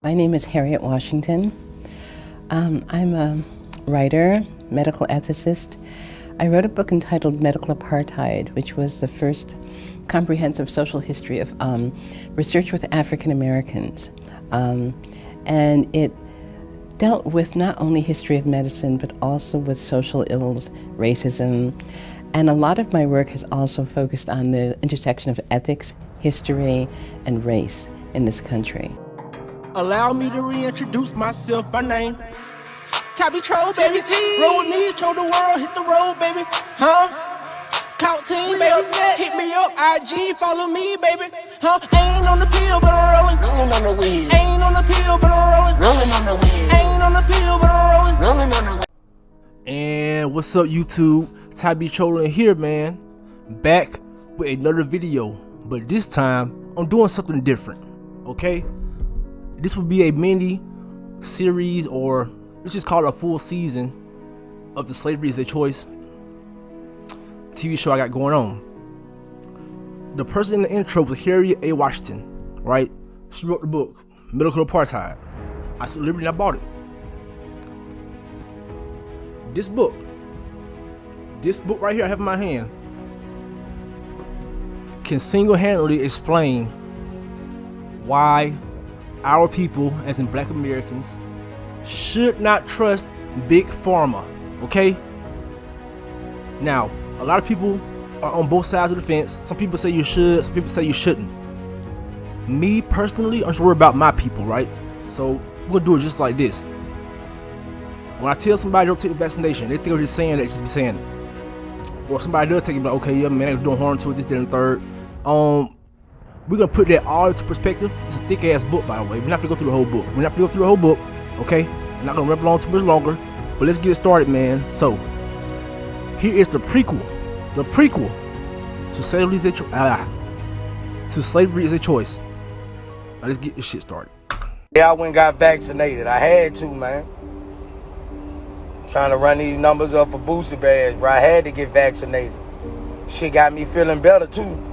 My name is Harriet Washington. I'm a writer, medical ethicist. I wrote a book entitled Medical Apartheid, which was the first comprehensive social history of research with African Americans. And it dealt with not only history of medicine, but also with social ills, racism. And a lot of my work has also focused on the intersection of ethics, history, and race in this country. Allow me to reintroduce myself by name. Tabby Troll, baby. Roll with me, show the world, hit the road, baby. Huh? Count team, baby. Hit me up, IG, follow me, baby. Huh? Ain't on the pill, but I'm rolling. Rolling on the weed. Ain't on the pill, but I'm rolling. Rolling on the weed. Ain't on the pill, but I'm rolling. Rolling on the weed. And what's up, YouTube? Tabby Troll in here, man. Back with another video, but this time I'm doing something different. Okay? This will be a mini series, or let's just call it a full season of the Slavery is a Choice TV show I got going on. The person in the intro was Harriet A. Washington, right? She wrote the book, Medical Apartheid. I said Liberty and I bought it. This book right here I have in my hand can single-handedly explain why our people, as in Black Americans, should not trust Big Pharma, okay? Now, a lot of people are on both sides of the fence. Some people say you should, some people say you shouldn't. Me, personally, I'm just worried about my people, right? So, we're gonna do it just like this. When I tell somebody don't take the vaccination, they think I'm just saying that, just be saying it. Or somebody does take it, like, okay, yeah, man, they're doing harm to it, this, that, and the third. We're gonna put that all into perspective. It's a thick ass book, by the way. We're not gonna go through the whole book. We're not gonna go through the whole book, okay? We're not gonna ramble on too much longer, but let's get it started, man. So, here is the prequel to Slavery is a Choice. Now let's get this shit started. Yeah, I went and got vaccinated. I had to, man. Trying to run these numbers up for booster badge, bro. I had to get vaccinated. Shit got me feeling better, too.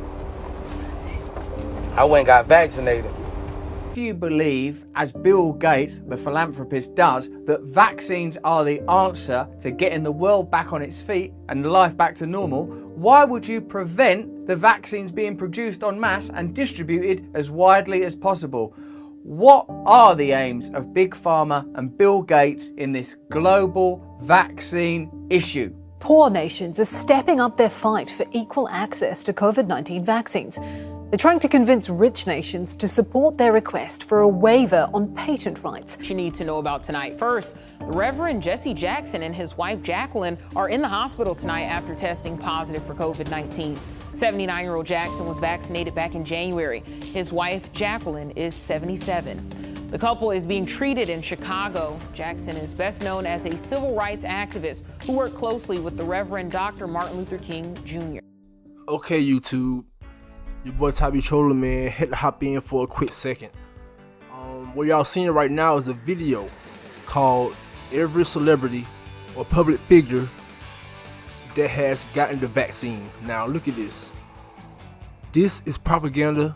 I went and got vaccinated. Do you believe, as Bill Gates, the philanthropist, does, that vaccines are the answer to getting the world back on its feet and life back to normal? Why would you prevent the vaccines being produced en masse and distributed as widely as possible? What are the aims of Big Pharma and Bill Gates in this global vaccine issue? Poor nations are stepping up their fight for equal access to COVID-19 vaccines. They're trying to convince rich nations to support their request for a waiver on patent rights. You need to know about tonight. First, the Reverend Jesse Jackson and his wife Jacqueline are in the hospital tonight after testing positive for COVID-19. 79-year-old Jackson was vaccinated back in January. His wife Jacqueline is 77. The couple is being treated in Chicago. Jackson is best known as a civil rights activist who worked closely with the Reverend Dr. Martin Luther King Jr. Okay, YouTube. Your boy Tabby Troller, man, had to hop in for a quick second. What y'all seeing right now is a video called Every Celebrity or Public Figure that has gotten the vaccine. Now look at this. This is propaganda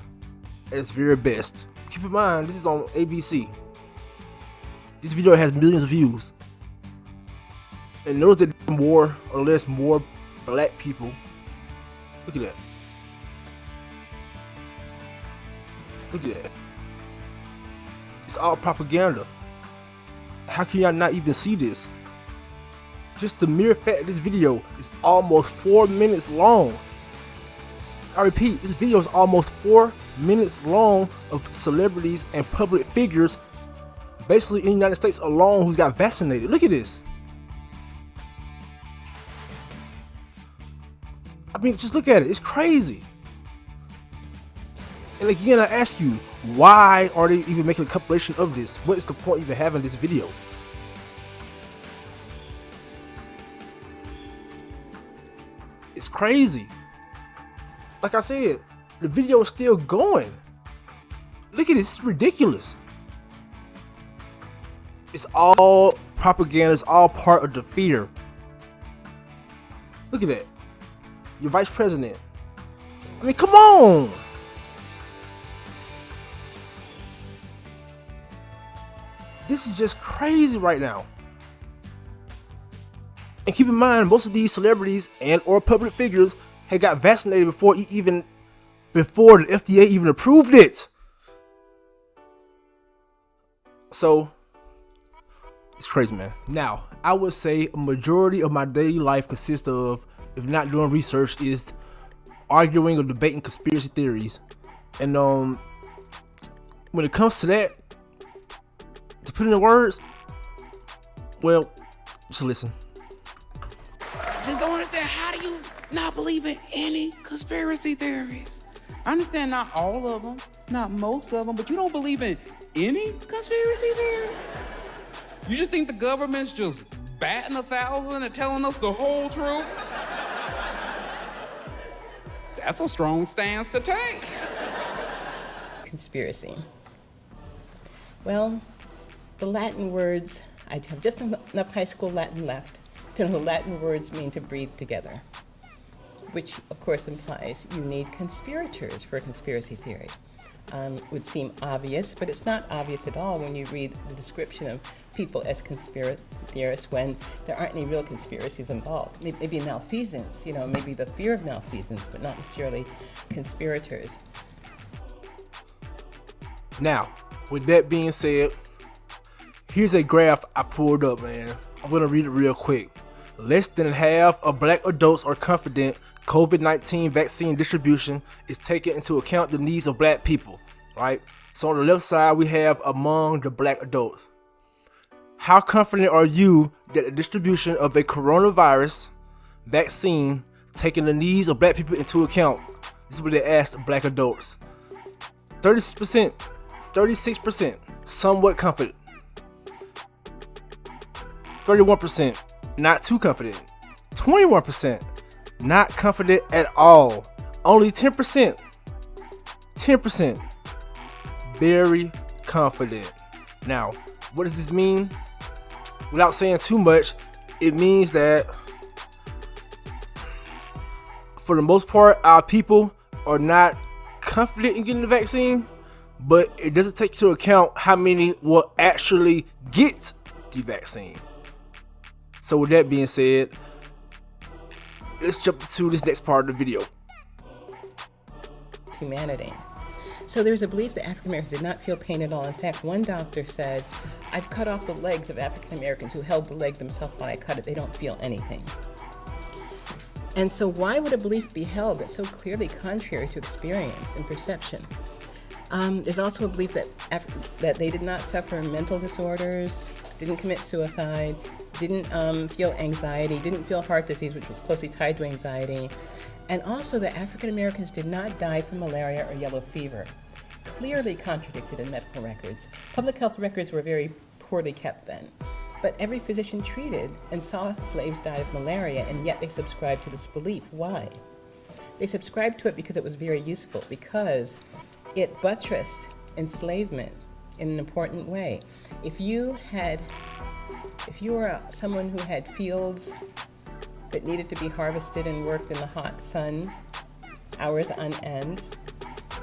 at its very best. Keep in mind, this is on ABC. This video has millions of views. And notice that more or less more black people. Look at that. Look at that. It's all propaganda. How can y'all not even see this? Just the mere fact that this video is almost 4 minutes long. I repeat, this video is almost 4 minutes long of celebrities and public figures basically in the United States alone who's got vaccinated. Look at this. I mean, just look at it. It's crazy. And again, I ask you, why are they even making a compilation of this? What is the point even having this video? It's crazy. Like I said, the video is still going. Look at this, it's ridiculous. It's all propaganda, it's all part of the fear. Look at that. Your vice president. I mean, come on. This is just crazy right now. And keep in mind, most of these celebrities and or public figures had got vaccinated before the FDA even approved it. So it's crazy, man. Now, I would say a majority of my daily life consists of, if not doing research, is arguing or debating conspiracy theories. And when it comes to that, to put it in words, well, just listen. Just don't understand, how do you not believe in any conspiracy theories? I understand not all of them, not most of them, but you don't believe in any conspiracy theory? You just think the government's just batting 1,000 and telling us the whole truth? That's a strong stance to take. Conspiracy. Well, the Latin words, I have just enough high school Latin left to know the Latin words mean to breathe together, which of course implies you need conspirators for a conspiracy theory. Would seem obvious, but it's not obvious at all when you read the description of people as conspiracy theorists when there aren't any real conspiracies involved. Maybe malfeasance, maybe the fear of malfeasance, but not necessarily conspirators. Now, with that being said, here's a graph I pulled up, man. I'm gonna read it real quick. Less than half of black adults are confident COVID-19 vaccine distribution is taking into account the needs of black people, right? So on the left side, we have among the black adults. How confident are you that the distribution of a coronavirus vaccine taking the needs of black people into account? This is what they asked black adults. 36%, 36%, somewhat confident. 31%, not too confident. 21%, not confident at all. Only 10%, 10%, very confident. Now, what does this mean? Without saying too much, it means that for the most part, our people are not confident in getting the vaccine, but it doesn't take into account how many will actually get the vaccine. So with that being said, let's jump to this next part of the video. Humanity. So there's a belief that African Americans did not feel pain at all. In fact, one doctor said, I've cut off the legs of African Americans who held the leg themselves when I cut it. They don't feel anything. And so why would a belief be held that's so clearly contrary to experience and perception? There's also a belief that they did not suffer mental disorders, didn't commit suicide, didn't feel anxiety, didn't feel heart disease, which was closely tied to anxiety, and also that African Americans did not die from malaria or yellow fever. Clearly contradicted in medical records. Public health records were very poorly kept then. But every physician treated and saw slaves die of malaria, and yet they subscribed to this belief. Why? They subscribed to it because it was very useful, because it buttressed enslavement in an important way. If you were someone who had fields that needed to be harvested and worked in the hot sun, hours on end,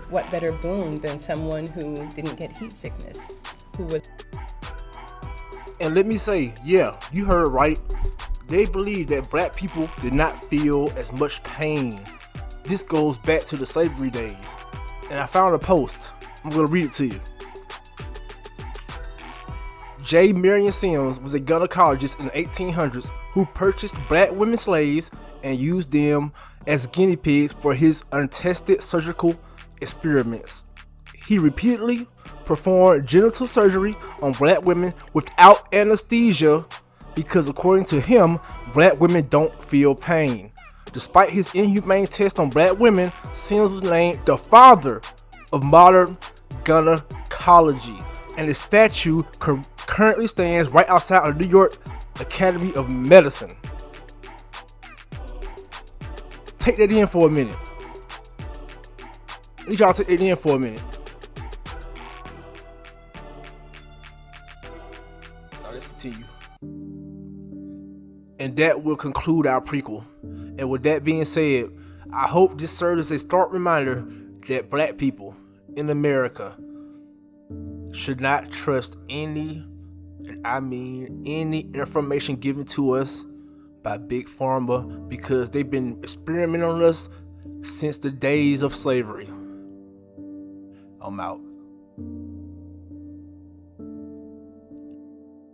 what better boon than someone who didn't get heat sickness, who was... And let me say, yeah, you heard right. They believe that black people did not feel as much pain. This goes back to the slavery days. And I found a post. I'm going to read it to you. J. Marion Sims was a gynecologist in the 1800s who purchased black women slaves and used them as guinea pigs for his untested surgical experiments. He repeatedly performed genital surgery on black women without anesthesia because, according to him, black women don't feel pain. Despite his inhumane test on black women, Sims was named the father of modern gynecology, and his statue currently stands right outside of New York Academy of Medicine. Take that in for a minute. I need y'all to take it in for a minute. Now let's continue. And that will conclude our prequel. And with that being said, I hope this serves as a stark reminder that black people in America should not trust any and I mean any information given to us by Big Pharma, because they've been experimenting on us since the days of slavery. I'm out.